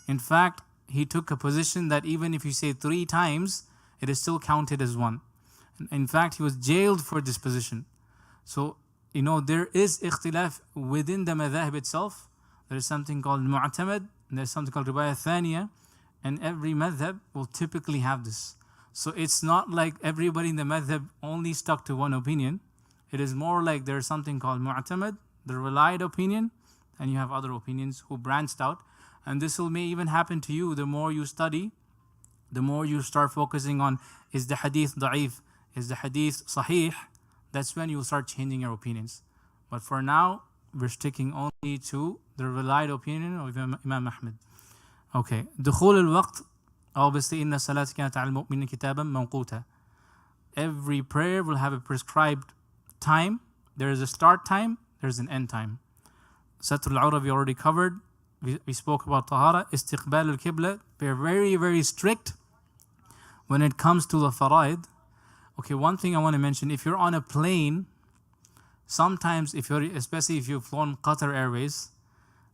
In fact, he took a position that even if you say 3 times, it is still counted as one. In fact, he was jailed for this position. So, there is ikhtilaf within the madhahib itself. There is something called mu'tamad, and there's something called riwayah thaniya, and every madhab will typically have this. So it's not like everybody in the madhab only stuck to one opinion. It is more like there's something called mu'tamad, the relied opinion, and you have other opinions who branched out. And this may even happen to you. The more you study, the more you start focusing on, is the hadith da'if, is the hadith sahih, that's when you'll start changing your opinions. But for now, we're sticking only to the relied opinion of Imam Ahmed. Okay, دخول الوقت, obviously, إن الصلاة كانت على المؤمنين كتابا موقوتا. Every prayer will have a prescribed time. There is a start time, there's an end time. Satr al-Awra we already covered. We spoke about Tahara. Istiqbal al-Qibla. We're very, very strict when it comes to the faraid. Okay, one thing I want to mention, if you're on a plane, sometimes especially if you've flown Qatar Airways,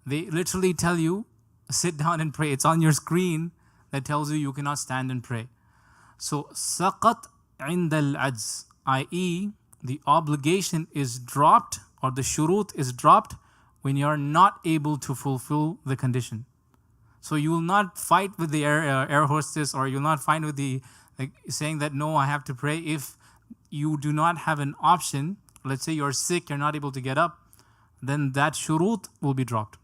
they literally tell you, sit down and pray. It's on your screen that tells you cannot stand and pray. So, saqat inda al-ajz, i.e. the obligation is dropped, or the shurut is dropped when you are not able to fulfill the condition. So you will not fight with the air hostess, or you'll not fight with the saying that no, I have to pray. If you do not have an option, let's say you're sick, you're not able to get up, then that shurut will be dropped.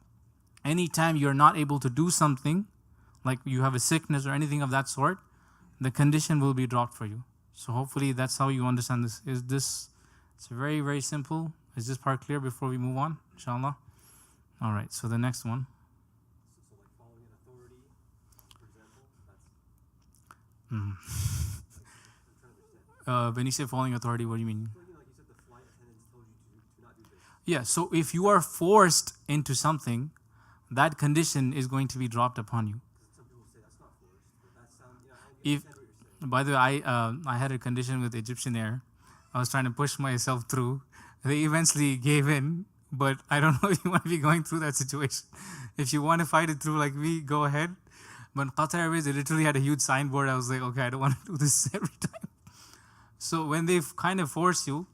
Anytime you're not able to do something, like you have a sickness or anything of that sort, the condition will be dropped for you. So hopefully that's how you understand this. It's very, very simple. Is this part clear before we move on? Inshallah. All right, so the next one. So like following an authority, for example, that's... When you say following authority, what do you mean? Well, like you said, the flight attendants told you to not do this. Yeah, so if you are forced into something, that condition is going to be dropped upon you. Some people say that's not forced, but that sounds... I understand what you're saying. By the way, I had a condition with Egyptian Air. I was trying to push myself through. They eventually gave in, but I don't know if you want to be going through that situation. If you want to fight it through like me, go ahead. But Qatar Airways, they literally had a huge signboard. I was like, okay, I don't want to do this every time. So when they kind of force you,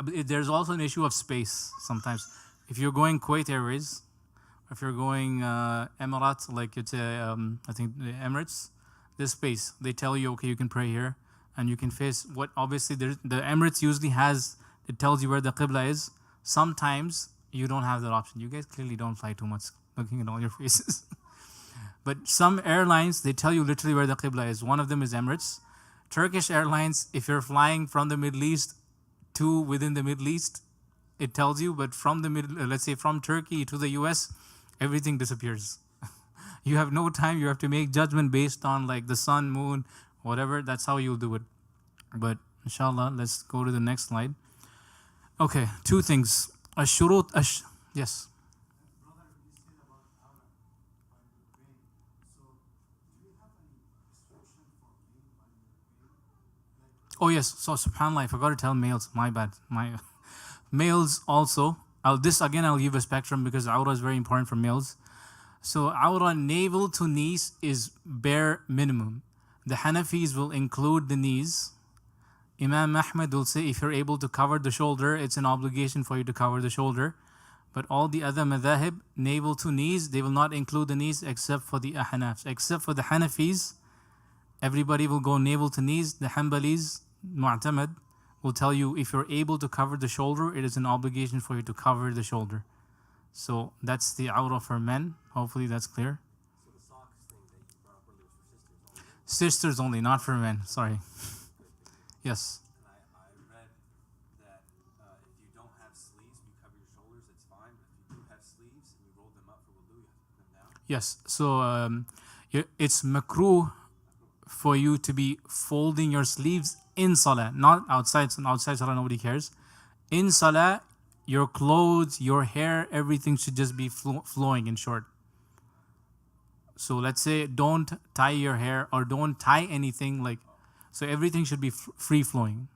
there's also an issue of space sometimes. If you're going Kuwait Airways, if you're going Emirates, like it's I think the Emirates, there's space. They tell you, okay, you can pray here, and you can face what obviously the Emirates usually has. It tells you where the Qibla is. Sometimes you don't have that option. You guys clearly don't fly too much, looking at all your faces. But some airlines, they tell you literally where the Qibla is. One of them is Emirates. Turkish Airlines, if you're flying from the Middle East to within the Middle East, it tells you. But from the let's say from Turkey to the US, everything disappears. You have no time. You have to make judgment based on like the sun, moon, whatever. That's how you'll do it. But inshallah, let's go to the next slide. Okay, 2 things. Ashurut, yes. Brother, you said about Arab while you're praying. So, do you have any restriction for praying while you're praying? Oh yes. So subhanallah, I forgot to tell males. My bad. My males also. I'll give a spectrum because awra is very important for males. So awra navel to knees is bare minimum. The Hanafis will include the knees. Imam Ahmed will say if you're able to cover the shoulder, it's an obligation for you to cover the shoulder. But all the other madhahib, navel to knees, they will not include the knees except for the Ahnafs. Except for the Hanafis, everybody will go navel to knees. The Hanbalis, Mu'tamad, will tell you if you're able to cover the shoulder, it is an obligation for you to cover the shoulder. So that's the awra for men. Hopefully that's clear. So the socks thing that you brought up earlier is for sisters only. Sisters only, not for men. Sorry. Yes. And I read that if you don't have sleeves, you cover your shoulders, it's fine. But if you do have sleeves and you roll them up for wudu, you have to put them down. Yes. So it's makruh for you to be folding your sleeves in salah, not outside. So outside salah, nobody cares. In salah, your clothes, your hair, everything should just be flowing in short. So let's say don't tie your hair or don't tie anything like. So everything should be free flowing.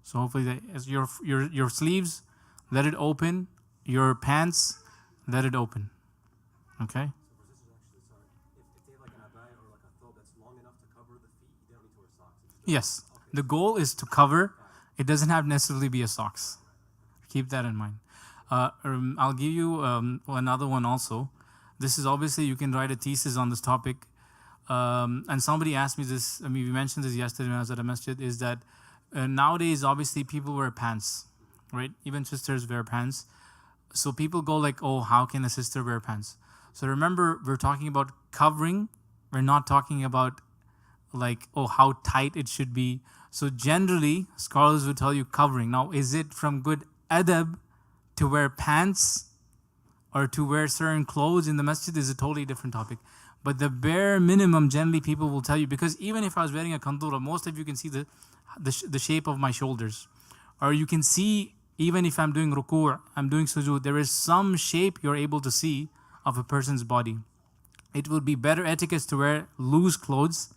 So hopefully as your sleeves, let it open. Your pants, let it open. Okay. Yes. The goal is to cover. It doesn't have necessarily be a socks. Keep that in mind. I'll give you another one also. This is obviously, you can write a thesis on this topic. And somebody asked me this, I mean, we mentioned this yesterday when I was at a masjid, is that nowadays, obviously, people wear pants, right? Even sisters wear pants. So people go like, oh, how can a sister wear pants? So remember, we're talking about covering. We're not talking about like, oh, how tight it should be. So generally, scholars will tell you covering. Now, is it from good adab to wear pants or to wear certain clothes in the masjid is a totally different topic. But the bare minimum, generally, people will tell you, because even if I was wearing a kandura, most of you can see the shape of my shoulders. Or you can see, even if I'm doing ruku', I'm doing sujood, there is some shape you're able to see of a person's body. It would be better etiquette to wear loose clothes,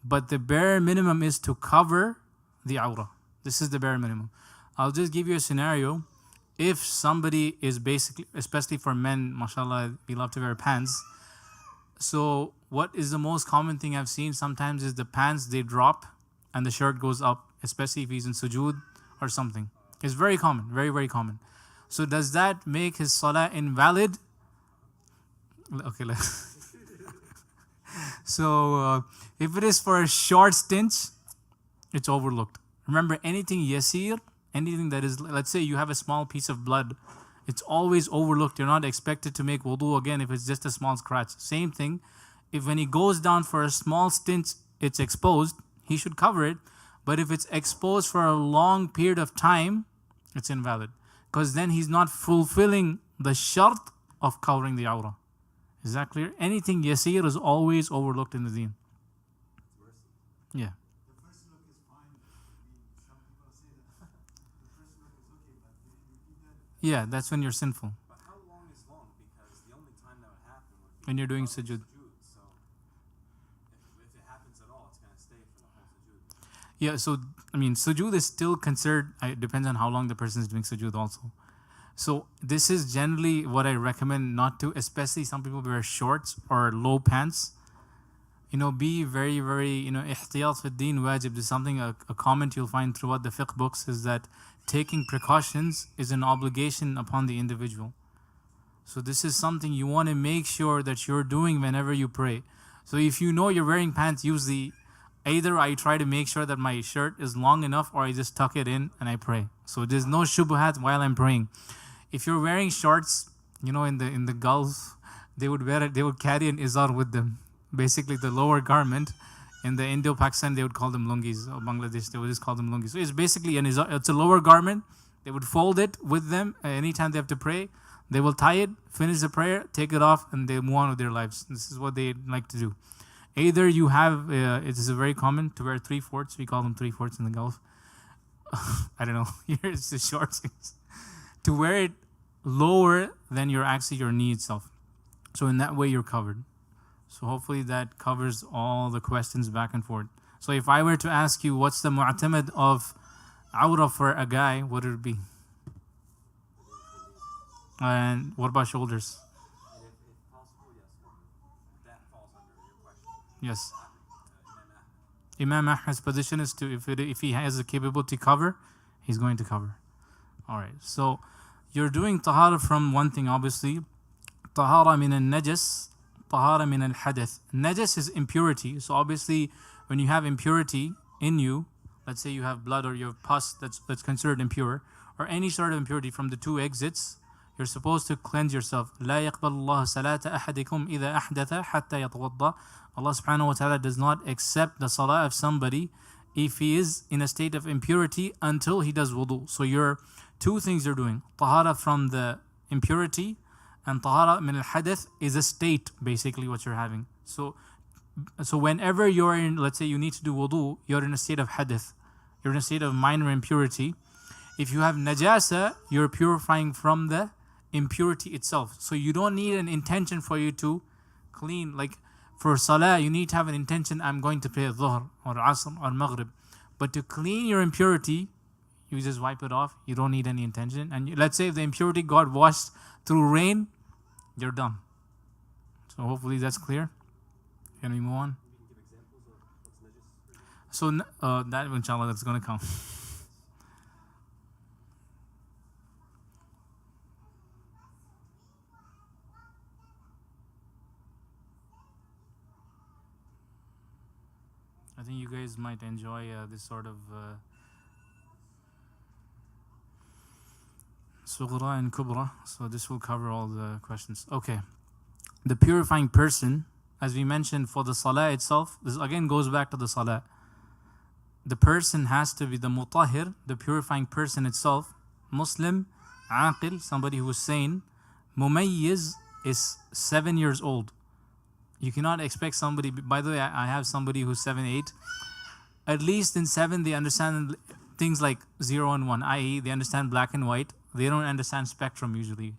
but the bare minimum is to cover the awrah. This is the bare minimum. I'll just give you a scenario. If somebody is basically, especially for men, mashallah, we love to wear pants. So what is the most common thing I've seen sometimes is the pants, they drop and the shirt goes up, especially if he's in sujood or something. It's very common, very, very common. So does that make his salah invalid? Okay, so if it is for a short stint, it's overlooked. Remember, anything yasir, anything that is, let's say you have a small piece of blood, it's always overlooked. You're not expected to make wudu again if it's just a small scratch. Same thing, if when he goes down for a small stint, it's exposed, he should cover it. But if it's exposed for a long period of time, it's invalid. Because then he's not fulfilling the shart of covering the awrah. Is that clear? Anything yasir is always overlooked in the deen. Yeah. The first look is fine. Some people say that the first look is okay, but if you repeat that, Yeah, that's when you're sinful. But how long is long? Because the only time that would happen would be When you're doing from sujood. So if it happens at all, it's going to stay for the whole sujood. Yeah, so, I mean, sujood is still considered, it depends on how long the person is doing sujood also. So this is generally what I recommend not to, especially some people wear shorts or low pants. You know, be very, very, ihtiyat fi deen wajib. This is something, a comment you'll find throughout the fiqh books is that taking precautions is an obligation upon the individual. So this is something you want to make sure that you're doing whenever you pray. So if you know you're wearing pants, usually either I try to make sure that my shirt is long enough or I just tuck it in and I pray. So there's no shubuhat while I'm praying. If you're wearing shorts, in the Gulf, they would carry an izar with them. Basically the lower garment. In the Indo-Pakistan, they would call them lungis, or Bangladesh, they would just call them lungis. So it's basically an izar, it's a lower garment. They would fold it with them anytime they have to pray. They will tie it, finish the prayer, take it off, and they move on with their lives. This is what they like to do. Either you have, it is very common to wear 3/4. We call them 3/4 in the Gulf. I don't know. Here it's the shorts. To wear it lower than your knee itself. So in that way you're covered. So hopefully that covers all the questions back and forth. So if I were to ask you what's the mu'tamad of awrah for a guy, what would it be? And what about shoulders? And if possible, yes. That falls under your question. Yes. Imam Imam Ahmad's position is to, if he has the capability to cover, he's going to cover. All right. So you're doing tahara from one thing, obviously. Tahara min al-najas, tahara min al-hadath. Najas is impurity. So obviously, when you have impurity in you, let's say you have blood or you have pus that's considered impure, or any sort of impurity from the two exits, you're supposed to cleanse yourself. لا يقبل الله صلاة أحدكم إذا أحدث حتى يتوضأ. Allah subhanahu wa ta'ala does not accept the salah of somebody if he is in a state of impurity until he does wudu. So you're two things you're doing. Tahara from the impurity and tahara min al-hadath is a state, basically what you're having. So whenever you're in, let's say you need to do wudu, you're in a state of hadath. You're in a state of minor impurity. If you have najasa, you're purifying from the impurity itself. So you don't need an intention for you to clean. Like for salah, you need to have an intention, I'm going to pray dhuhr or asr or maghrib. But to clean your impurity, you just wipe it off. You don't need any intention. And let's say if the impurity got washed through rain, you're done. So hopefully that's clear. Can we move on? You can give examples of what's So that inshallah that's going to come. I think you guys might enjoy this sort of sughra and kubra. So this will cover all the questions. Okay. The purifying person, as we mentioned for the salah itself, this again goes back to the salah. The person has to be the mutahhir, the purifying person itself, Muslim, aqil, somebody who is sane. Mumayyiz is 7 years old. You cannot expect somebody, by the way, I have somebody who's 7, 8. At least in 7, they understand things like 0 and 1, i.e., they understand black and white. They don't understand spectrum usually.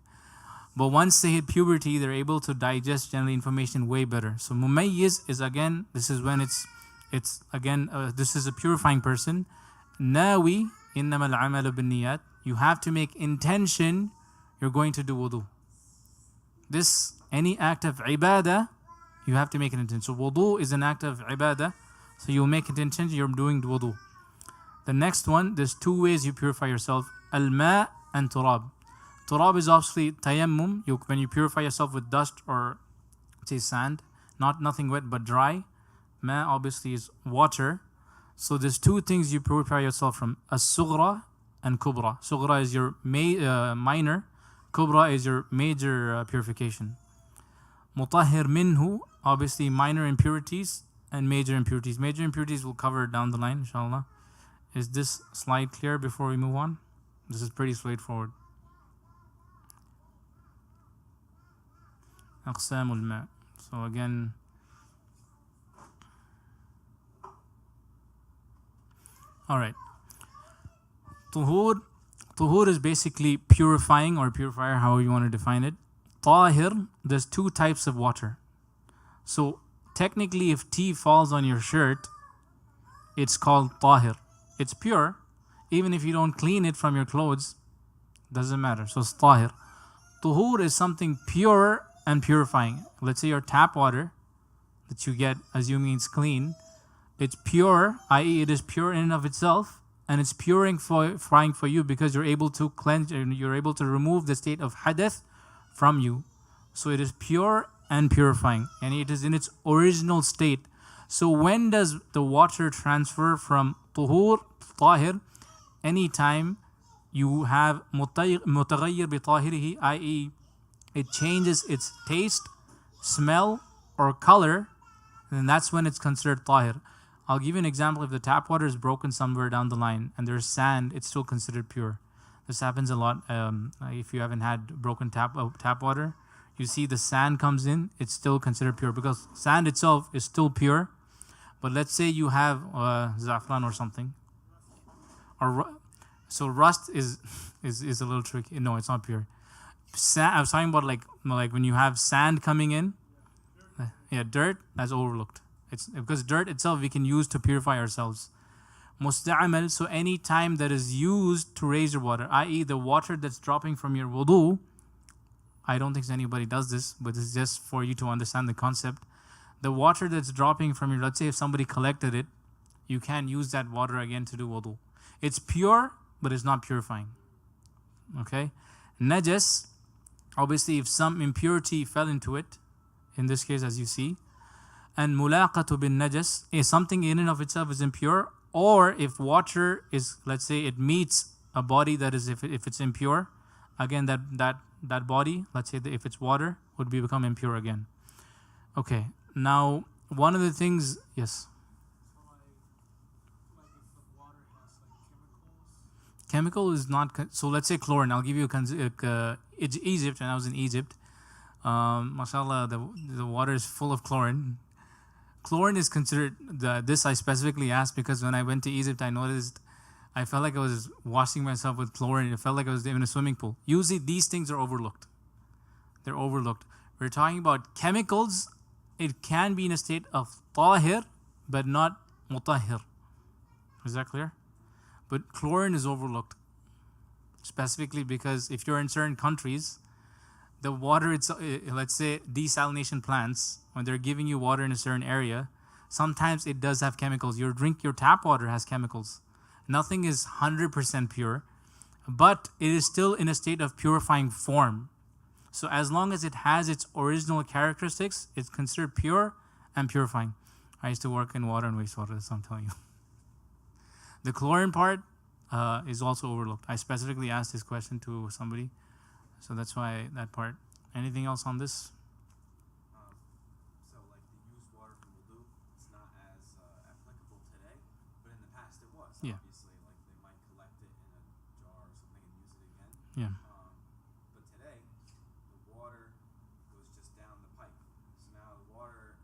But once they hit puberty, they're able to digest general information way better. So mumayyiz is again, this is when it's again, this is a purifying person. Nawi, innama al-amalu bin-niyat. You have to make intention you're going to do wudu. This, any act of ibadah, you have to make an intention. So wudu is an act of ibadah. So you'll make an intention you're doing wudu. The next one, there's 2 ways you purify yourself. Al-ma' and turab. Turab is obviously tayammum. When you purify yourself with dust or say sand, nothing wet but dry. Ma obviously is water. So there's 2 things you purify yourself from: as-sughra and kubra. Sughra is your minor. Kubra is your major purification. Mutahhir minhu, obviously minor impurities and major impurities. Major impurities we'll cover down the line, inshallah. Is this slide clear before we move on? This is pretty straightforward. Aqsamul ma. So again, all right. Tuhur is basically purifying or purifier, however you want to define it. Tahir, there's 2 types of water. So technically, if tea falls on your shirt, it's called tahir. It's pure. Even if you don't clean it from your clothes, doesn't matter. So it's tahir. Tuhur is something pure and purifying. Let's say your tap water that you get, assuming it's clean, it's pure, i.e. it is pure in and of itself, and it's purifying for you because you're able to cleanse, you're able to remove the state of hadath from you. So it is pure and purifying, and it is in its original state. So when does the water transfer from tuhur to tahir? Anytime you have mutaghayyir bi tahirihi, i.e. it changes its taste, smell, or color, then that's when it's considered tahir. I'll give you an example. If the tap water is broken somewhere down the line and there's sand, it's still considered pure. This happens a lot. If you haven't had broken tap water, you see the sand comes in, it's still considered pure because sand itself is still pure. But let's say you have zafran or something, so rust is a little tricky. No, it's not pure. I was talking about like when you have sand coming in, dirt, that's overlooked. It's because dirt itself we can use to purify ourselves. Musta'amal, so any time that is used to raise your water, i.e. the water that's dropping from your wudu. I don't think anybody does this, but it's just for you to understand the concept. The water that's dropping from your, let's say if somebody collected it, you can't use that water again to do wudu. It's pure, but it's not purifying. Okay? Najas, obviously if some impurity fell into it, in this case as you see, and mulaqatu bin najas is something in and of itself is impure, or if water is, let's say it meets a body that is, if it's impure, again that body, let's say if it's water, would become impure again. Okay, now one of the things, yes? Chemical is not, so let's say chlorine. I'll give you it's Egypt, and I was in Egypt. Mashallah, the water is full of chlorine. Chlorine is considered, this I specifically asked because when I went to Egypt, I noticed, I felt like I was washing myself with chlorine. It felt like I was in a swimming pool. Usually these things are overlooked. They're overlooked. We're talking about chemicals. It can be in a state of tahir, but not mutahhir. Is that clear? But chlorine is overlooked. Specifically because if you're in certain countries, the water, it's let's say desalination plants, when they're giving you water in a certain area, sometimes it does have chemicals. Your tap water has chemicals. Nothing is 100% pure, but it is still in a state of purifying form. So as long as it has its original characteristics, it's considered pure and purifying. I used to work in water and wastewater, so I'm telling you. The chlorine part is also overlooked. I specifically asked this question to somebody, so that's why that part. Anything else on this? So like the used water from wudu, it's not as applicable today, but in the past it was. Yeah. Obviously, like they might collect it in a jar or something and use it again. Yeah. But today, the water goes just down the pipe. So now the water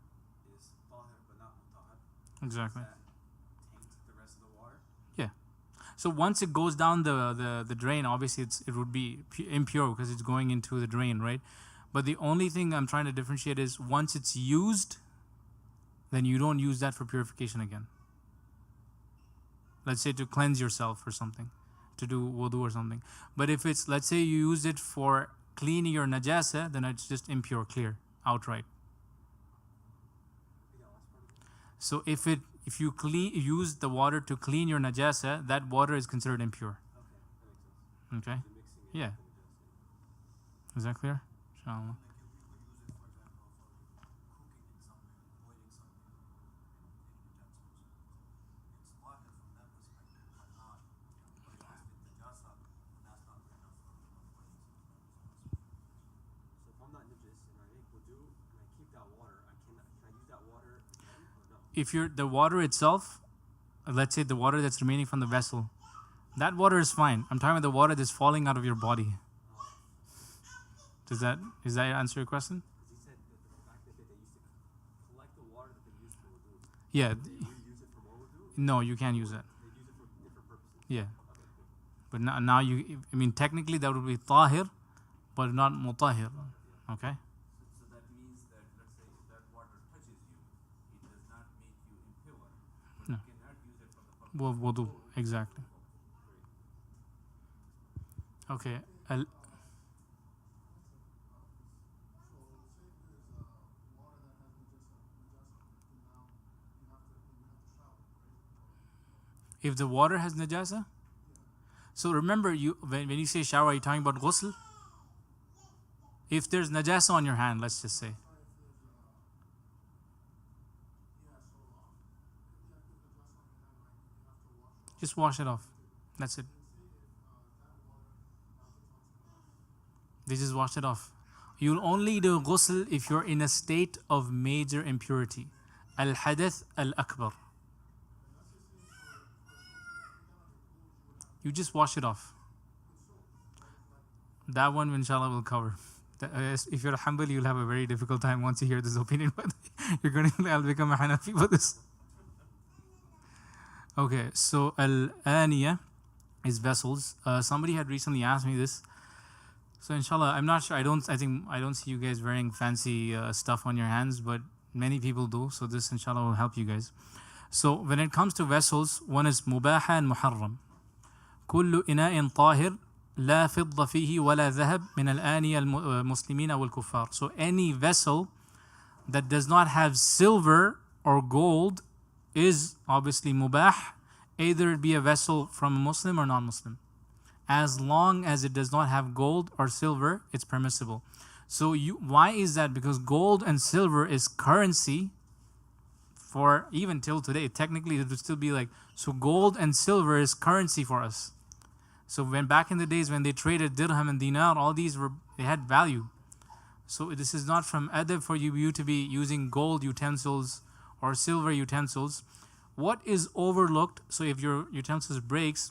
is tahir but not mutahhar. Exactly. Does that taint the rest of the water? Yeah. So once it goes down the drain, obviously it would be impure because it's going into the drain, right? But the only thing I'm trying to differentiate is once it's used, then you don't use that for purification again. Let's say to cleanse yourself or something, to do wudu or something. But if it's, let's say you use it for cleaning your najasa, then it's just impure, clear, outright. So if you use the water to clean your najasa, that water is considered impure. Okay? Yeah. Is that clear? Inshallah. So if I'm not najis and I make wudu and I keep that water, can I use that water again or no? If the water itself, let's say the water that's remaining from the vessel, that water is fine. I'm talking about the water that's falling out of your body. Does that answer your question? Because he said that back in the day they used to collect the water that they used for wudu. Yeah. They reuse it for more wudu? No, you can't use that. They use it for different purposes. Yeah. But now technically that would be tahir, but not mutahhir. Okay? So that means that, let's say, if that water touches you, it does not make you impure, but No. you cannot use it for the purpose. Wudu, exactly. Okay. If the water has najasa, so remember when you say shower, are you talking about ghusl? If there's najasa on your hand, let's just say. Just wash it off. That's it. They just wash it off. You'll only do ghusl if you're in a state of major impurity. Al-hadath al-akbar. You just wash it off. That one, inshallah, will cover. If you're a Hanbali, you'll have a very difficult time once you hear this opinion. But I'll become a Hanafi for this. Okay, so al-aniya is vessels. Somebody had recently asked me this. So inshallah, I'm not sure. I don't see you guys wearing fancy stuff on your hands, but many people do. So this inshallah will help you guys. So when it comes to vessels, one is mubaha and muharram. كل إناء طاهر لا فضة فيه ولا ذهب من الآنية المسلمين والكفار. So any vessel that does not have silver or gold is obviously mubah, either it be a vessel from a Muslim or non-Muslim. As long as it does not have gold or silver, it's permissible. So why is that? Because gold and silver is currency for even till today. Technically, it would still be like, so gold and silver is currency for us. So when back in the days when they traded dirham and dinar, all these they had value. So this is not from adab for you to be using gold utensils or silver utensils. What is overlooked? So if your utensils breaks,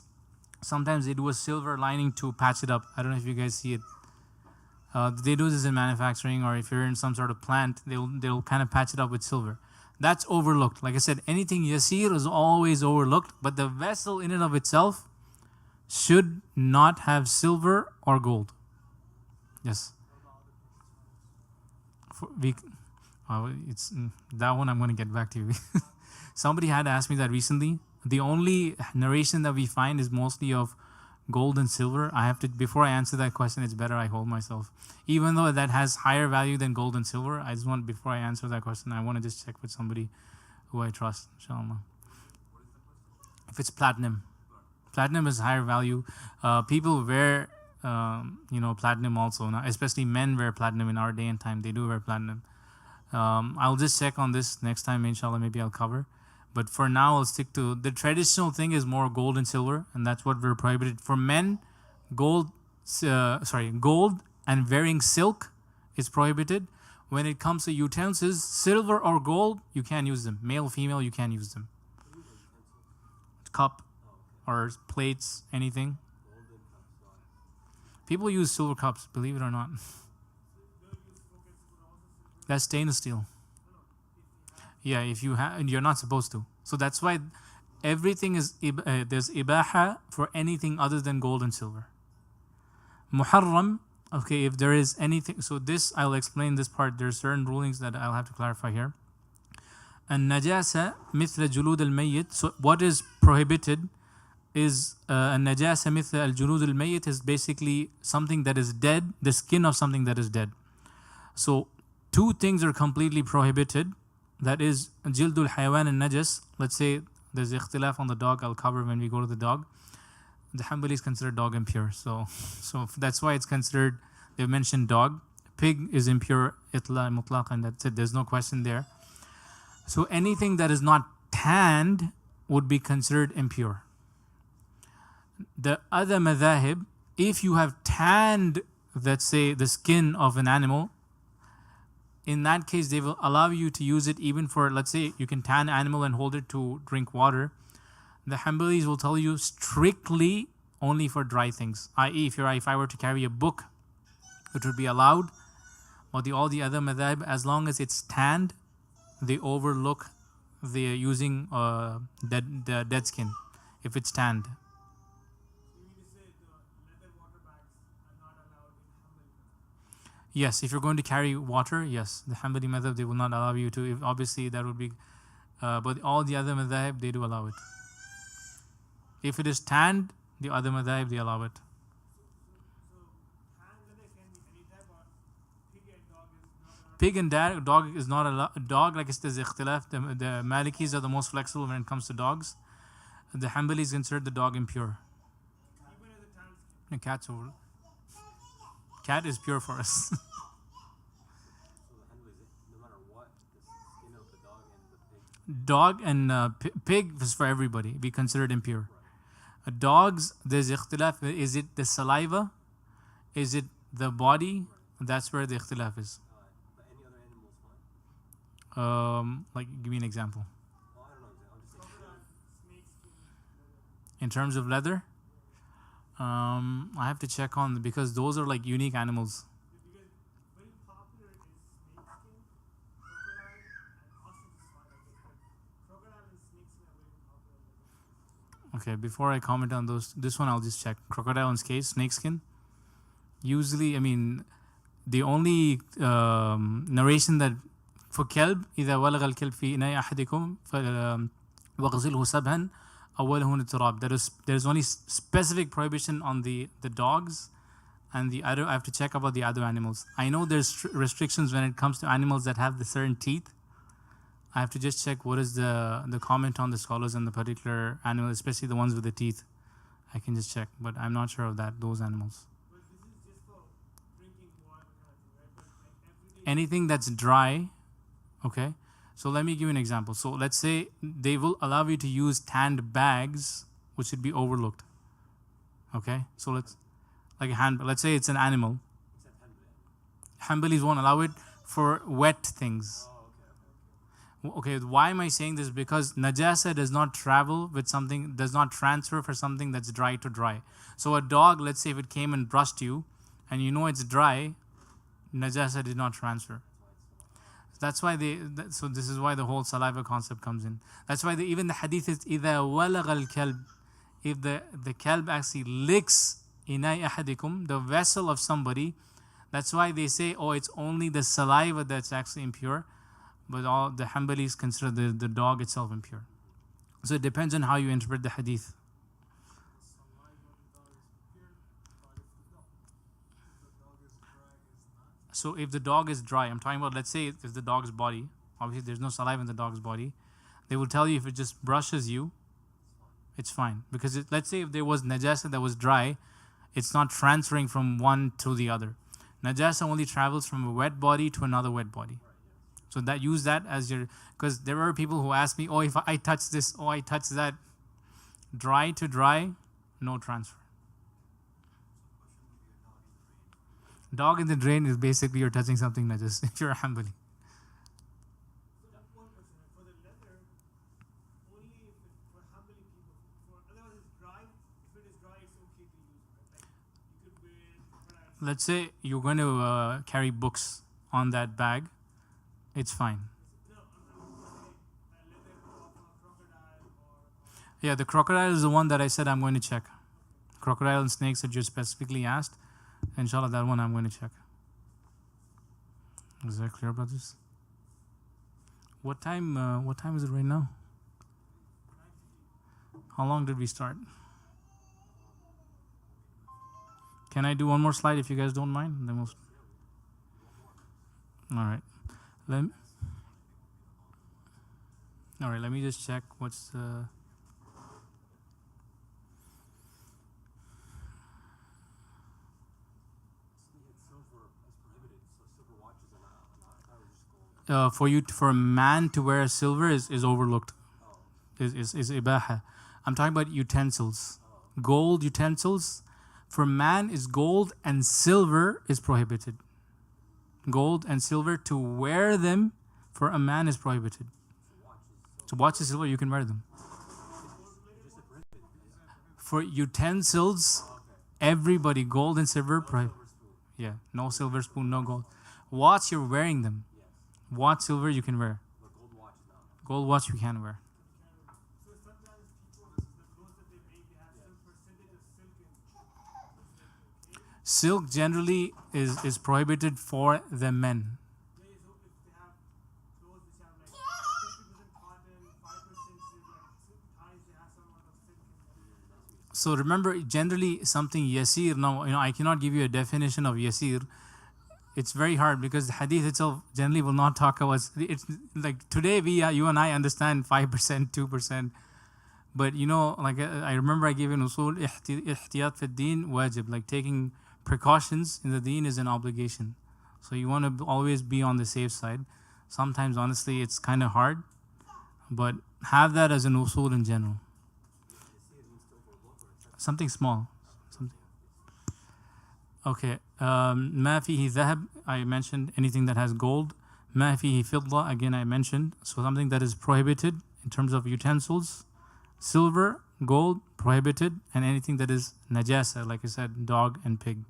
sometimes they do a silver lining to patch it up. I don't know if you guys see it. They do this in manufacturing, or if you're in some sort of plant, they'll kind of patch it up with silver. That's overlooked. Like I said, anything yasir is always overlooked, but the vessel in and of itself should not have silver or gold. Yes. That one I'm going to get back to you. Somebody had asked me that recently. The only narration that we find is mostly of gold and silver. Before I answer that question, it's better I hold myself. Even though that has higher value than gold and silver, before I answer that question, I want to just check with somebody who I trust, inshallah. If it's platinum. Platinum is higher value. People wear, platinum also now. Especially men wear platinum in our day and time. They do wear platinum. I'll just check on this next time, inshallah. Maybe I'll cover. But for now, I'll stick to the traditional thing is more gold and silver, and that's what we're prohibited for men. Gold and wearing silk is prohibited. When it comes to utensils, silver or gold, you can't use them. Male, female, you can't use them. Cup or plates, anything. People use silver cups, believe it or not. That's stainless steel. Yeah, if you have, you're not supposed to. So that's why everything is there's ibaha for anything other than gold and silver. Muharram, okay, if there is anything. So this, I'll explain this part. There are certain rulings that I'll have to clarify here. And najasa mithla julud al-mayyit. So what is prohibited is najasa mithla al-julud al-mayyit is basically something that is dead, the skin of something that is dead. So two things are completely prohibited. That is jildul hayawan and najas. Let's say there's ikhtilaf on the dog. I'll cover when we go to the dog. The Hanbalis consider dog impure. So that's why it's considered, they've mentioned dog. Pig is impure, itla mutlaq, and that's it. There's no question there. So anything that is not tanned would be considered impure. The other madhahib, if you have tanned, let's say, the skin of an animal, in that case, they will allow you to use it even for, let's say, you can tan animal and hold it to drink water. The Hanbalis will tell you strictly only for dry things. I.e., if I were to carry a book, it would be allowed. But all the other madhab, as long as it's tanned, they overlook the using the dead skin if it's tanned. Yes, if you're going to carry water, yes. The Hanbali madhab, they will not allow you to. If, obviously, that would be... but all the other madhab, they do allow it. If it is tanned, the other madhab, they allow it. Pig and dog is not allowed. Dog, like it's there's ikhtilaf. The Malikis are the most flexible when it comes to dogs. The Hanbalis consider the dog impure. The cat's over. Cat is pure for us. So the Hanbalis, no matter what, the skin of the dog and the pig. Dog and pig is for everybody. We consider it impure. Dogs, there's ikhtilaf. Is it the saliva? Is it the body? That's where the ikhtilaf is. But any other animal is fine. Like, give me an example. Well, I don't know. I'm just saying. In terms of leather, I have to check on because those are like unique animals. Very popular is snakeskin, crocodile, and ostrich is fine. Crocodile and snakeskin are very popular. Okay, before I comment on those, this one I'll just check. Crocodile and snakeskin. Usually, I mean, the only narration that for kelb, إذا ولغ الكلب في إناء أحدكم وغسله سبعا أوله التراب. There's only specific prohibition on the dogs and the other. I have to check about the other animals. I know there's restrictions when it comes to animals that have the certain teeth. I have to just check what is the comment on the scholars on the particular animal, especially the ones with the teeth. I can just check, but I'm not sure of those animals. But this is just for drinking water kind of thing, right? But like everyday Anything that's dry, okay? So let me give you an example. So let's say they will allow you to use tanned bags, which should be overlooked. Okay? So let's say it's an animal. Hanbalis won't allow it for wet things. Okay, why am I saying this? Because najasa does not travel with something, does not transfer for something that's dry to dry. So a dog, let's say if it came and brushed you, and you know it's dry, najasa did not transfer. That's why so this is why the whole saliva concept comes in. That's why even the hadith is إِذَا وَلَغَ الْكَلْبِ. If the kalb actually licks إِنَاءِ أَحَدِكُمْ, the vessel of somebody, that's why they say, oh, it's only the saliva that's actually impure. But all the Hanbalis consider the dog itself impure. So it depends on how you interpret the hadith. So if the dog is dry, I'm talking about, let's say if the dog's body, obviously there's no saliva in the dog's body, They will tell you if it just brushes you, it's fine. Because let's say if there was najasa that was dry, it's not transferring from one to the other. Najasa only travels from a wet body to another wet body. So that use that as your, because there are people who ask me, oh, if I touch this, oh, I touch that, dry to dry, no transfer. Dog in the drain is basically you're touching something najas if you're a Hanbali. So one question, for the leather, only if it, for Hanbali people, for otherwise it's dry. If it is dry, it's okay to use, right? Like you could wear crocodile. Let's say you're going to carry books on that bag, it's fine. No, I'm saying leather of a crocodile or Yeah, the crocodile is the one that I said I'm going to check. Crocodile and snakes that you specifically asked. Inshallah, that one I'm going to check. Is that clear, brothers? What time is it right now? How long did we start? Can I do one more slide if you guys don't mind? Then we'll... All right. Let me just check what's the... For a man to wear a silver is overlooked. Is ibaha. I'm talking about utensils. Gold utensils. For man is gold and silver is prohibited. Gold and silver, to wear them for a man is prohibited. So watch is silver, you can wear them. For utensils, everybody, gold and silver prohibited. Yeah, no silver spoon, no gold. Watch, you're wearing them. Watch, silver, you can wear. Gold watch you can wear. so sometimes people the clothes that they make they have some percentage of silk in it. Silk generally is prohibited for the men. So if they have clothes which have like 50% cotton, 5% silk, like ties, they have some amount of silk in them. So remember, generally something yasir. Now, I cannot give you a definition of yasir. It's very hard because the hadith itself generally will not talk about. It's like today you and I understand 5%, 2%, but like I remember I gave an usul ihtiyat fi deen wajib, like taking precautions in the deen is an obligation. So you want to always be on the safe side. Sometimes honestly it's kind of hard, but have that as an usul in general. Something small. Okay. ما فيه ذهب, I mentioned anything that has gold. ما فيه فضة, again I mentioned. So something that is prohibited in terms of utensils. Silver, gold, prohibited. And anything that is najasa, like I said, dog and pig.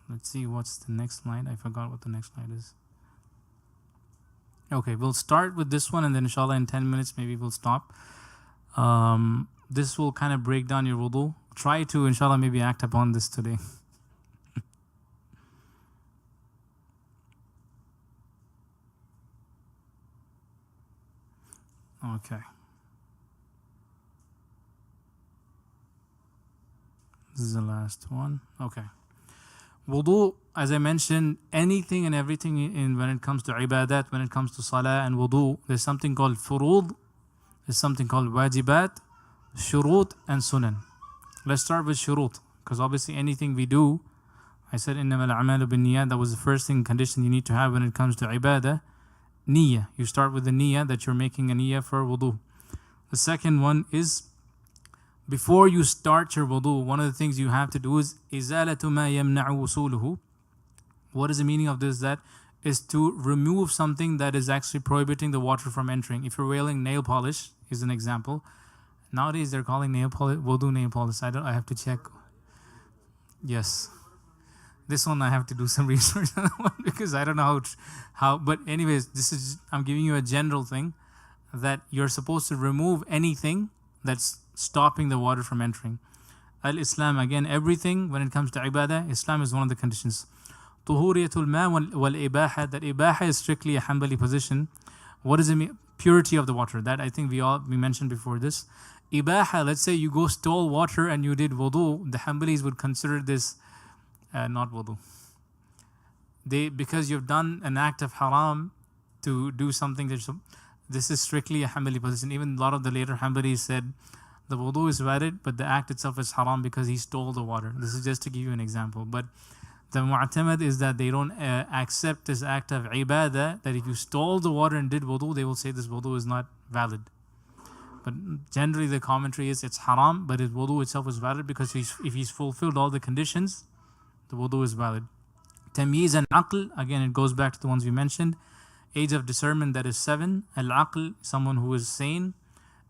Let's see what's the next slide. I forgot what the next slide is. Okay, we'll start with this one and then inshallah in 10 minutes maybe we'll stop. This will kind of break down your wudu. Try to inshallah maybe act upon this today. Okay. This is the last one. Okay. Wudu, as I mentioned, anything and everything when it comes to ibadat, when it comes to salah and wudu, there's something called furud, there's something called wajibat, shurut and sunan. Let's start with shurut, because obviously anything we do, I said إِنَّمَا الْأَعْمَالُ بِالنِّيَّةِ, that was the first thing, condition you need to have when it comes to ibadah. Niyyah. You start with the niyyah that you're making a niyyah for wudu. The second one is, before you start your wudu, one of the things you have to do is إِزَالَةُ مَا يَمْنَعُ وُصُولُهُ. What is the meaning of this? That is to remove something that is actually prohibiting the water from entering. If you're wearing nail polish, is an example. Nowadays they're calling nail polish wudu nail polish. I have to check. Yes. This one I have to do some research on because I don't know how. But anyways, I'm giving you a general thing that you're supposed to remove anything that's stopping the water from entering. Al-Islam, again, everything when it comes to ibadah, Islam is one of the conditions. Tuhuriyatul ma wal ibaha, that ibaha is strictly a Hanbali position. What does it mean? Purity of the water. That I think we mentioned before this. Ibaha, let's say you stole water and you did wudu, the Hanbalis would consider this not wudu. Because you've done an act of haram to do something this is strictly a Hanbali position. Even a lot of the later Hanbalis said the wudu is valid, but the act itself is haram because he stole the water. This is just to give you an example. But the mu'tamad is that they don't accept this act of ibadah, that if you stole the water and did wudu, they will say this wudu is not valid. But generally the commentary is it's haram, but his wudu itself is valid because if he's fulfilled all the conditions, the wudu is valid. Tamyiz and aql, again it goes back to the ones we mentioned. Age of discernment, that is 7. Al-aql, someone who is sane.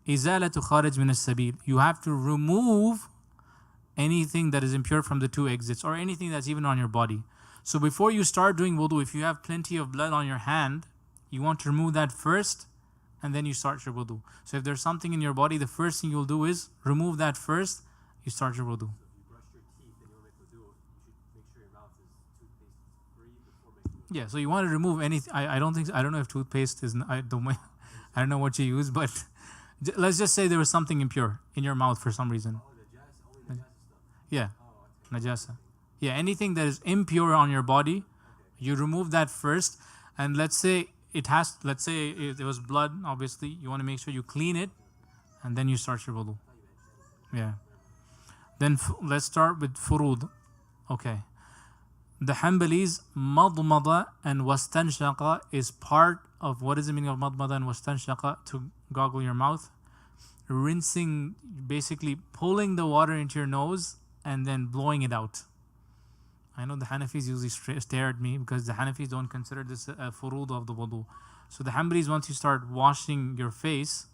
Izalatu kharij min as-sabil. You have to remove anything that is impure from the 2 exits, or anything that's even on your body. So before you start doing wudu, if you have plenty of blood on your hand, you want to remove that first, and then you start your wudu. So if there's something in your body, the first thing you'll do is remove that first, you start your wudu. If you brush your teeth and you want to make wudu, you should make sure your mouth is toothpaste free before making wudu. Yeah, so you want to remove anything. I don't know if toothpaste is, I don't know what you use, but let's just say there was something impure in your mouth for some reason. Oh, only najasa stuff. Yeah, Oh, okay. najasa. Yeah, anything that is impure on your body, you remove that first. And let's say if there was blood, obviously, you want to make sure you clean it, and then you start your wudu. Yeah. Then let's start with furud. Okay. The Hanbalis, madmada and wastanshaqa is part of, what is the meaning of madmada and wastanshaqa? To goggle your mouth. Rinsing, basically pulling the water into your nose and then blowing it out. I know the Hanafis usually stare at me because the Hanafis don't consider this a furud of the wudu. So the Hanbalis, once you start washing your face,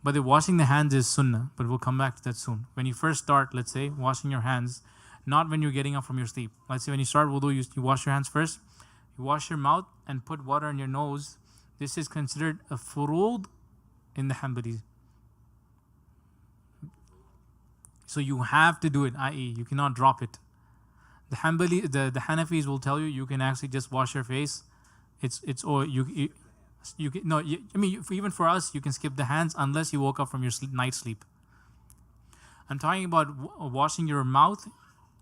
but the washing the hands is sunnah, but we'll come back to that soon. When you first start, let's say, washing your hands, not when you're getting up from your sleep. Let's say when you start wudu, you wash your hands first, you wash your mouth and put water in your nose. This is considered a furud in the Hanbalis. So you have to do it, i.e. you cannot drop it. The Hanafis will tell you can actually just wash your face. Or you can, no, I mean, even for us, you can skip the hands unless you woke up from your night sleep. I'm talking about washing your mouth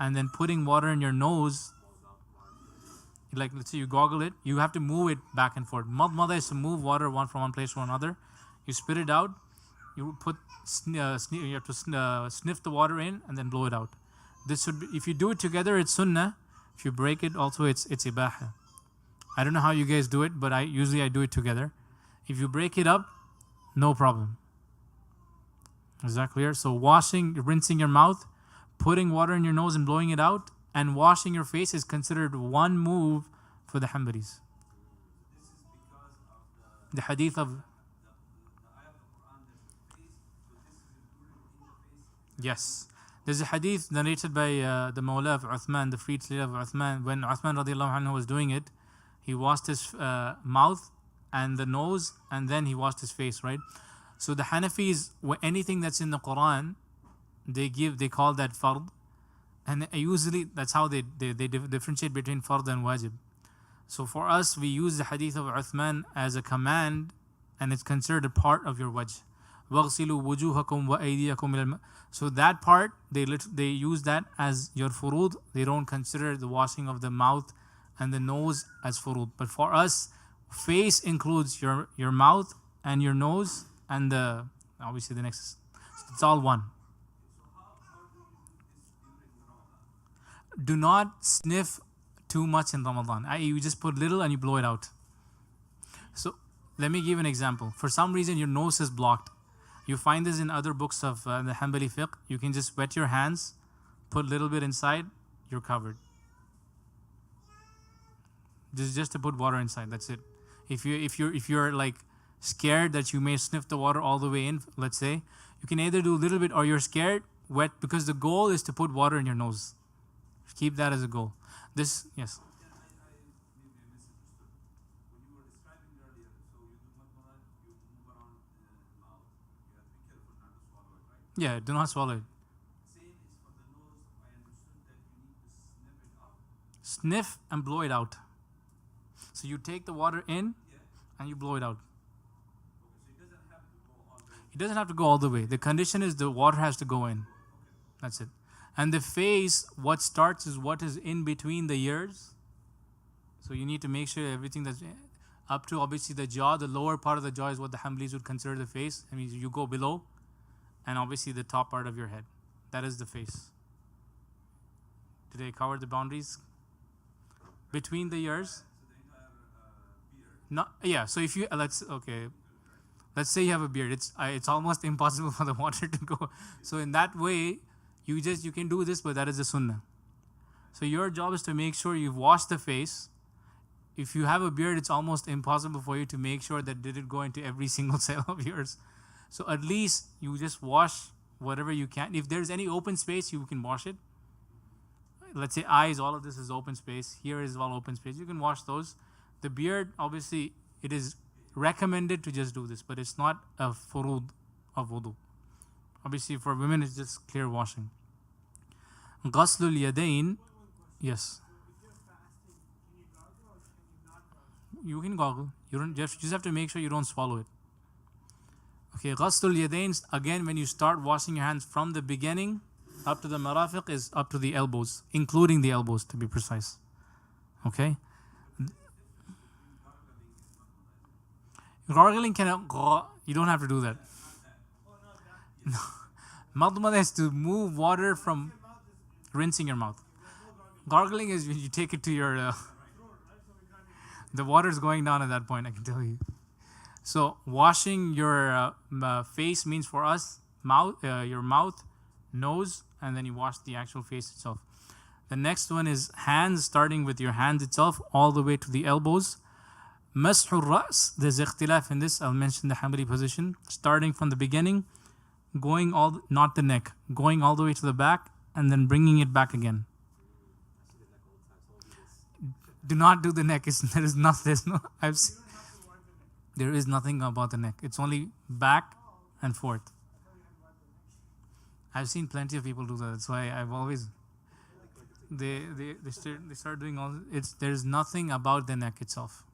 and then putting water in your nose. Like, let's say you goggle it, you have to move it back and forth. Madmada is to move water from one place to another. You spit it out, you have to sniff the water in and then blow it out. This should be, if you do it together, it's sunnah. If you break it, also it's ibaha. I don't know how you guys do it, but I usually do it together. If you break it up, no problem. Is that clear? So rinsing your mouth, putting water in your nose and blowing it out, and washing your face is considered one move for the Hanbalis. This is because of The hadith of, the ayah of the Quran that face, so this is included in the face. yes. There's a hadith narrated by the Mawla of Uthman, the freed slave of Uthman. When Uthman radiallahu anhu was doing it, he washed his mouth and the nose, and then he washed his face, right? So the Hanafis, anything that's in the Quran, they call that fard. And usually that's how they differentiate between fard and wajib. So for us, we use the hadith of Uthman as a command, and it's considered a part of your wajh. وَغْسِلُوا وُجُوهَكُمْ وَأَيْدِيَكُمْ إِلَى. So that part, they use that as your furud. They don't consider the washing of the mouth and the nose as furud. But for us, face includes your mouth and your nose and obviously the next. It's all one. So how do you do this during Ramadan? Do not sniff too much in Ramadan. I.e. you just put little and you blow it out. So let me give an example. For some reason, your nose is blocked. You find this in other books of the Hanbali fiqh. You can just wet your hands, put a little bit inside, you're covered. This is just to put water inside. That's it. If you're like scared that you may sniff the water all the way in, let's say, you can either do a little bit or you're scared, wet, because the goal is to put water in your nose. Keep that as a goal. This, yes. Yeah, maybe I misunderstood. When you were describing earlier, so you do madmada, you move around the mouth. You have to be careful not to swallow it, right? Yeah, do not swallow it. Same is for the nose. I understood that you need to sniff it up. Sniff and blow it out. So you take the water in Yeah. and you blow it out. Okay, so it doesn't have to go all the way. It doesn't have to go all the way. The condition is the water has to go in. That's it. And the face, what starts is what is in between the ears. So you need to make sure everything that's up to obviously the jaw. The lower part of the jaw is what the Hanbalis would consider the face. I mean, you go below, and obviously the top part of your head. That is the face. Did I cover the boundaries? Between the ears? Not, yeah, so if you, let's say you have a beard. It's almost impossible for the water to go. So in that way, you can do this, but that is the sunnah. So your job is to make sure you've washed the face. If you have a beard, it's almost impossible for you to make sure that did it go into every single cell of yours. So at least you just wash whatever you can. If there's any open space, you can wash it. Let's say eyes, all of this is open space. Here is all open space. You can wash those. The beard, obviously, it is recommended to just do this, but it's not a furud of wudu. Obviously, for women, it's just clear washing. Ghaslul yadayn, yes. You can gargle. You just have to make sure you don't swallow it. Okay, Ghaslul yadayn, again, when you start washing your hands from the beginning up to the marafiq is up to the elbows, including the elbows to be precise. Okay? Gargling you don't have to do that. No. Madmada is to move water from rinsing your mouth. Gargling is when you take it to your the water is going down at that point, I can tell you. So washing your face means for us your mouth, nose, and then you wash the actual face itself. The next one is hands, starting with your hands itself all the way to the elbows. Mashur Ras, there's ikhtilaf in this. I'll mention the Hanbali position. Starting from the beginning, going not the neck, going all the way to the back, and then bringing it back again. Do not do the neck. There is nothing about the neck. It's only back and forth. I've seen plenty of people do that. That's why I've always they start doing all. There's nothing about the neck itself.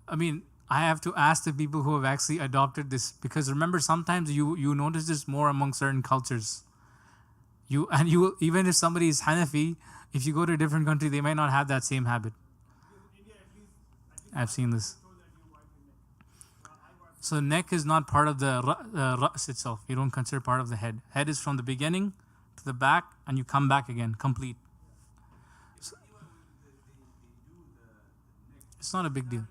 I mean, I have to ask the people who have actually adopted this, because remember, sometimes you notice this more among certain cultures. Even if somebody is Hanafi, if you go to a different country, they might not have that same habit. I've seen this. So neck is not part of the Ra's itself. You don't consider part of the head. Head is from the beginning to the back, and you come back again, complete. So, it's not a big deal.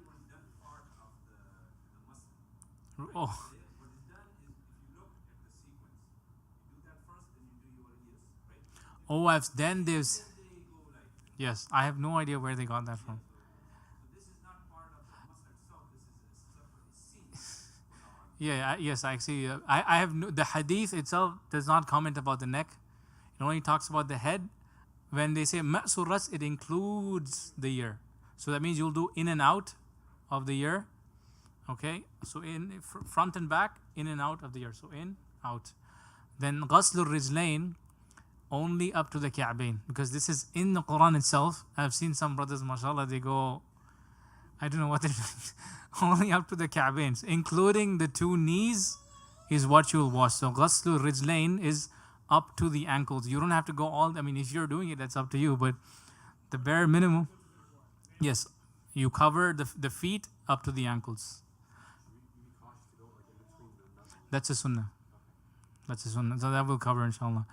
Oh. Oh, yes, I have no idea where they got that from. Yeah, yes, actually, I have the hadith itself does not comment about the neck. It only talks about the head. When they say ma'sur ras, it includes the ear. So that means you'll do in and out of the ear. Okay, so in front and back, in and out of the ear. So in, out. Then ghaslur rijlain, only up to the ka'bain, because this is in the Quran itself. I've seen some brothers, mashallah, they go, I don't know what they're doing, only up to the ka'bains, including the two knees is what you will wash. So ghaslur rijlain is up to the ankles. You don't have to go if you're doing it, that's up to you, but the bare minimum, yes, you cover the feet up to the ankles. That's a sunnah. So that will cover, inshallah.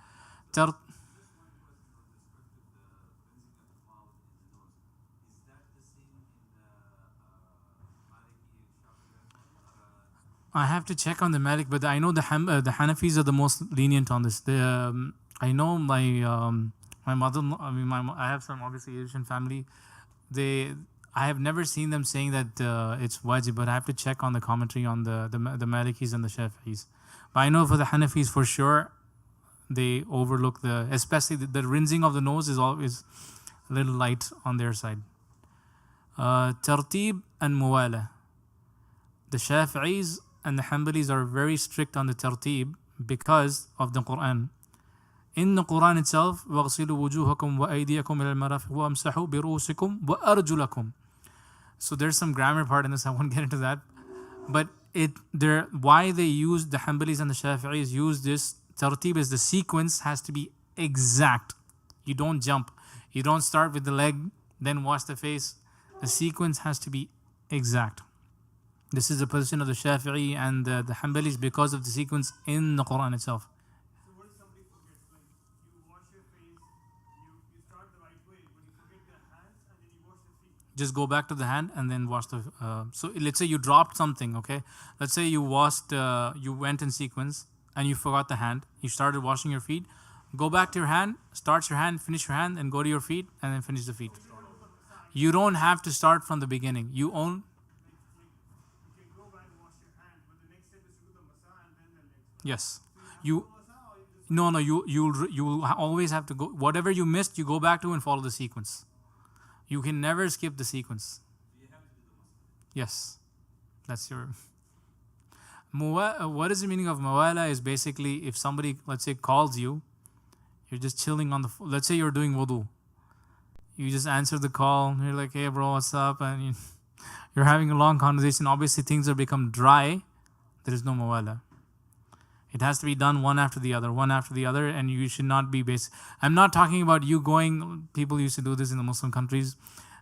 I have to check on the Malik, but I know the Hanafis are the most lenient on this. I know my mother. I have some obviously Asian family. I have never seen them saying that it's wajib, but I have to check on the commentary on the Malikis and the Shafi'is. But I know for the Hanafis for sure, they overlook especially the rinsing of the nose is always a little light on their side. Tartib and Muwala. The Shafi'is and the Hanbalis are very strict on the tartib because of the Quran. In the Quran itself, وَاغْسِلُوا وُجُوهَكُمْ وَأَيْدِيَكُمْ إِلَى الْمَرَافِقِ وَامْسَحُوا بِرُؤُوسِكُمْ وَأَرْجُلَكُمْ. So there's some grammar part in this, I won't get into that. But why they use, the Hanbalis and the Shafi'is use this tartib is the sequence has to be exact. You don't jump. You don't start with the leg, then wash the face. The sequence has to be exact. This is the position of the Shafi'i and the Hanbalis because of the sequence in the Quran itself. So what if somebody forgets? Like you wash your face, you start the right way, but you forget the hands and then you wash the feet. Just go back to the hand and then wash the. So let's say you dropped something, okay? Let's say you you went in sequence and you forgot the hand. You started washing your feet. Go back to your hand, start your hand, finish your hand, and go to your feet, and then finish the feet. You don't have to start from the beginning. You You can go back and wash your hand, but the next step is to do the masa and then the legs. yes. So you You have to do masa or you just no. You always have to go. Whatever you missed, you go back to and follow the sequence. You can never skip the sequence. Yes, that's your. What is the meaning of mawala? Is basically if somebody, let's say, calls you, you're just chilling on the. Let's say you're doing wudu. You just answer the call. You're like, "Hey, bro, what's up?" And you're having a long conversation. Obviously, things have become dry. There is no mawala. It has to be done one after the other, and you should not be I'm not talking about you going. People used to do this in the Muslim countries.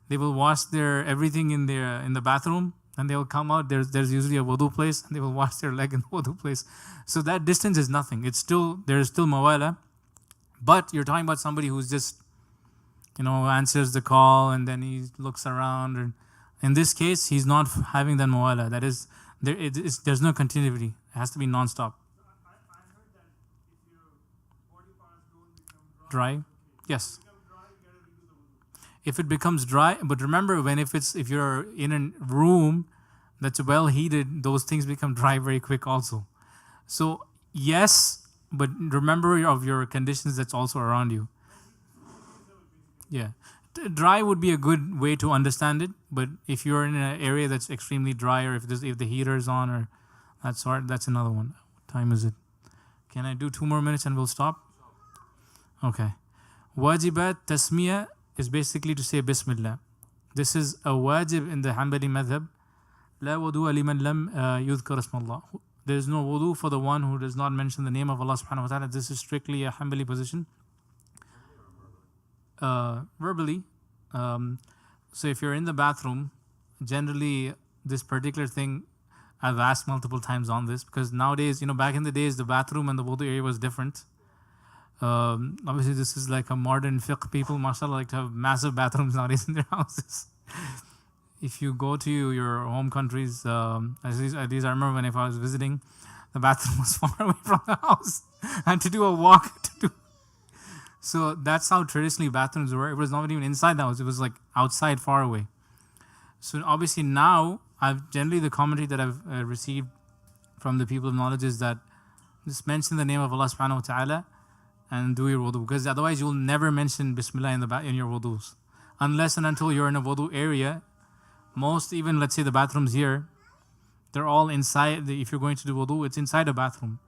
They will wash their everything in the bathroom, and they will come out. There's usually a wudu place, and they will wash their leg in the wudu place. So that distance is nothing. There is still mawala, but you're talking about somebody who's just answers the call and then he looks around. And in this case, he's not having that mawala. That is, there's no continuity. It has to be non-stop. I heard that if your body parts don't become Dry? Yes. become dry, you gotta redo the wudu. If it becomes dry, but remember if you're in a room that's well heated, those things become dry very quick also. So yes, but remember of your conditions that's also around you. Yeah. Dry would be a good way to understand it, but if you're in an area that's extremely dry, or if the heater is on, or that's another one. What time is it? Can I do 2 more minutes and we'll stop? Okay. Wajibat tasmiya is basically to say Bismillah. This is a wajib in the Hanbali madhab. La wudu'a liman lam yudhkar ismallah. There is no wudu for the one who does not mention the name of Allah subhanahu wa ta'ala. This is strictly a Hanbali position. Verbally. So if you're in the bathroom, generally this particular thing, I've asked multiple times on this, because nowadays, back in the days, the bathroom and the wudu area was different. Obviously, this is like a modern fiqh. People, mashallah, like to have massive bathrooms nowadays in their houses. If you go to your home countries, at least I remember when I was visiting, the bathroom was far away from the house. And to do a walk to do. So that's how traditionally bathrooms were. It was not even inside the house. It was like outside, far away. So obviously now, generally the commentary that I've received from the people of knowledge is that just mention the name of Allah subhanahu wa ta'ala and do your wudu. Because otherwise you'll never mention Bismillah in your wudus. Unless and until you're in a wudu area. Most, even let's say the bathrooms here, they're all inside. If you're going to do wudu, it's inside a bathroom.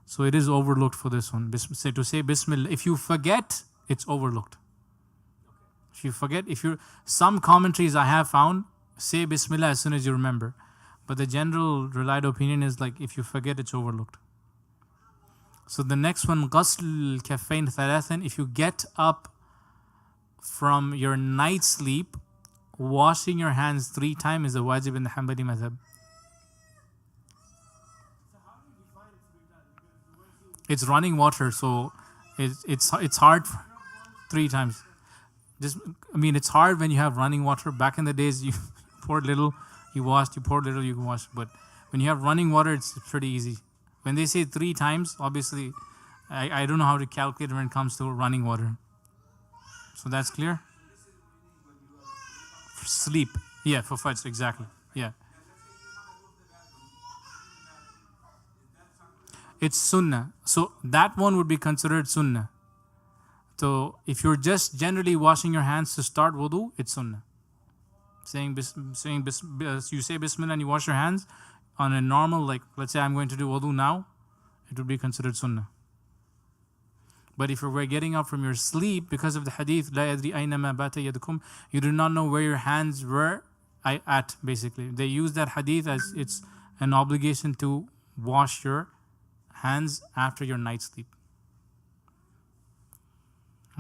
So it is overlooked for this one. To say Bismillah, if you forget, it's overlooked. If you forget, some commentaries I have found say Bismillah as soon as you remember. But the general relied opinion is like if you forget, it's overlooked. So the next one, Ghasl Kaffain Thalathan, if you get up from your night sleep, washing your hands 3 times is a wajib in the Hanbali madhab. So how do you define 3 times? Because the ones you It's running water, so it's hard 3 times. It's hard when you have running water. Back in the days, you poured little, you washed, you poured little, you washed. But when you have running water, it's pretty easy. When they say 3 times, obviously, I don't know how to calculate when it comes to running water. So that's clear? For sleep. Yeah, for Fajr, exactly. Yeah. It's sunnah. So that one would be considered sunnah. So if you're just generally washing your hands to start wudu, it's sunnah. You say Bismillah and you wash your hands on a normal, like let's say I'm going to do wudu now, it would be considered sunnah. But if you're getting up from your sleep, because of the hadith, لا يدري أينما بات يدكم, you do not know where your hands were at, basically. They use that hadith as it's an obligation to wash your hands after your night sleep.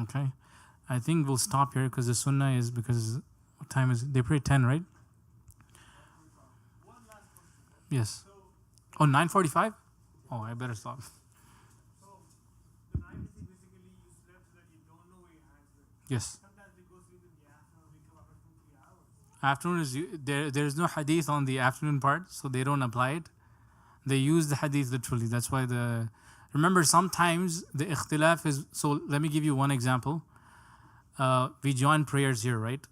Okay, I think we'll stop here because the sunnah is because What time is it? They pray 10, right? One last question. Yes. So, Oh, 9:45? Oh, I better stop. so the night is basically you slept so that you don't know where your hands were. Yes. Sometimes we go sleep in the afternoon, we come after 2-3 hours. Afternoon is there is no hadith on the afternoon part, so they don't apply it. They use the hadith literally. That's why remember sometimes the ikhtilaf is, so let me give you one example. We join prayers here, right?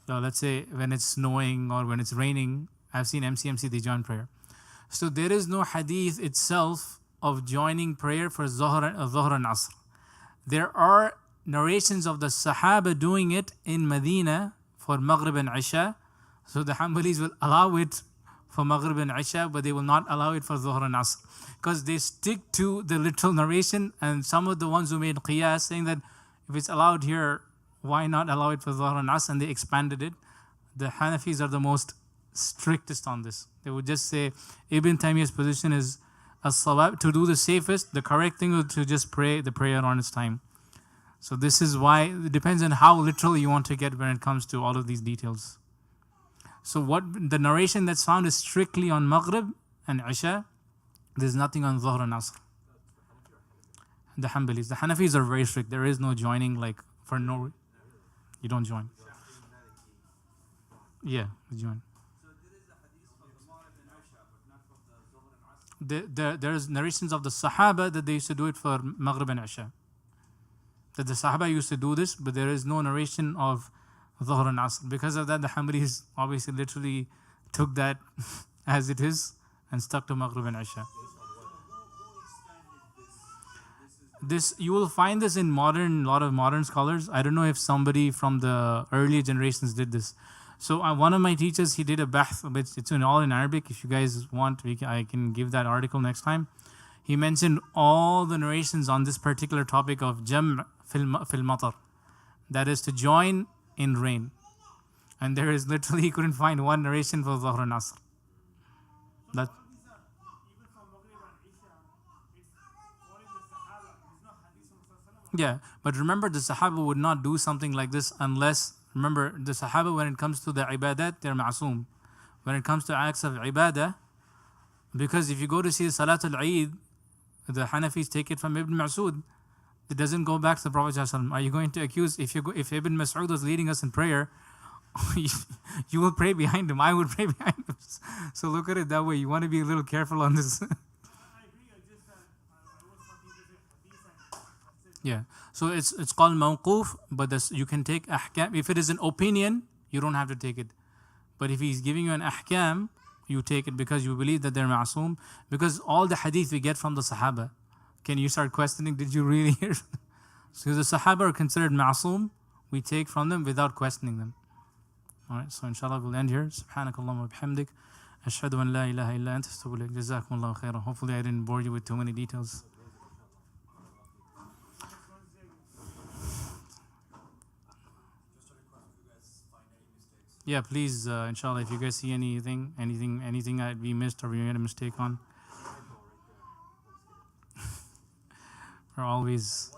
Let's say when it's snowing or when it's raining, I've seen MCMC, they join prayer. So there is no hadith itself of joining prayer for Dhuhr and Asr. There are narrations of the Sahaba doing it in Medina for Maghrib and Isha. So the Hanbalis will allow it for Maghrib and Isha, but they will not allow it for Dhuhr and Asr. Because they stick to the literal narration, and some of the ones who made qiyas saying that if it's allowed here, why not allow it for Dhuhr and Asr? And they expanded it. The Hanafis are the most strictest on this. They would just say Ibn Taymiyyah's position is as-sawab, to do the safest, the correct thing is to just pray the prayer on its time. So this is why it depends on how literal you want to get when it comes to all of these details. So what the narration that's found is strictly on Maghrib and Isha. There's nothing on Dhuhr and Asr. The Hanbalis. The Hanafis are very strict. There is no joining, like for no, you don't join. Yeah, you join. So there is a hadith from the Maghrib and Isha, but not from the Dhuhr and Asr. There's narrations of the Sahaba that they used to do it for Maghrib and Isha. That the Sahaba used to do this, but there is no narration of Dhuhr and Asr. Because of that, the Hanbalis obviously literally took that as it is and stuck to Maghrib and Isha. This you will find this in lot of modern scholars. I don't know if somebody from the earlier generations did this. So one of my teachers, he did a bahth, but it's all in Arabic. If you guys want, I can give that article next time. He mentioned all the narrations on this particular topic of jam' fil matar, that is to join in rain. And there is literally, he couldn't find one narration for Dhuhr and Asr. That, These are, even from Maghrib and Isha, it's following the Sahaba. There's no hadith from Sallallahu yeah, but remember the Sahaba would not do something like this unless, remember the Sahaba when it comes to the ibadat, they're ma'soom. When it comes to acts of ibadah, because if you go to see Salatul Eid, the Hanafis take it from Ibn Mas'ud. It doesn't go back to the Prophet ﷺ. Are you going to accuse, if Ibn Mas'ud was leading us in prayer, you will pray behind him, I would pray behind him. So look at it that way. You want to be a little careful on this. I agree, I just I was talking to the hadith and that's it. Yeah. So it's called mawquf, but you can take ahkam. If it is an opinion, you don't have to take it. But if he's giving you an ahkam, you take it because you believe that they're ma'soom. Because all the hadith we get from the Sahaba. Can you start questioning, did you really hear? So the Sahaba are considered ma'soom. We take from them without questioning them. Alright, so inshallah we'll end here. Subhanakallahumma bihamdik. Ashhadu an la ilaha illa anta astaghfiruka. Jazakumullahu khairan. Hopefully I didn't bore you with too many details. Yeah, please, inshallah, if you guys see anything that we missed or we made a mistake on, we're always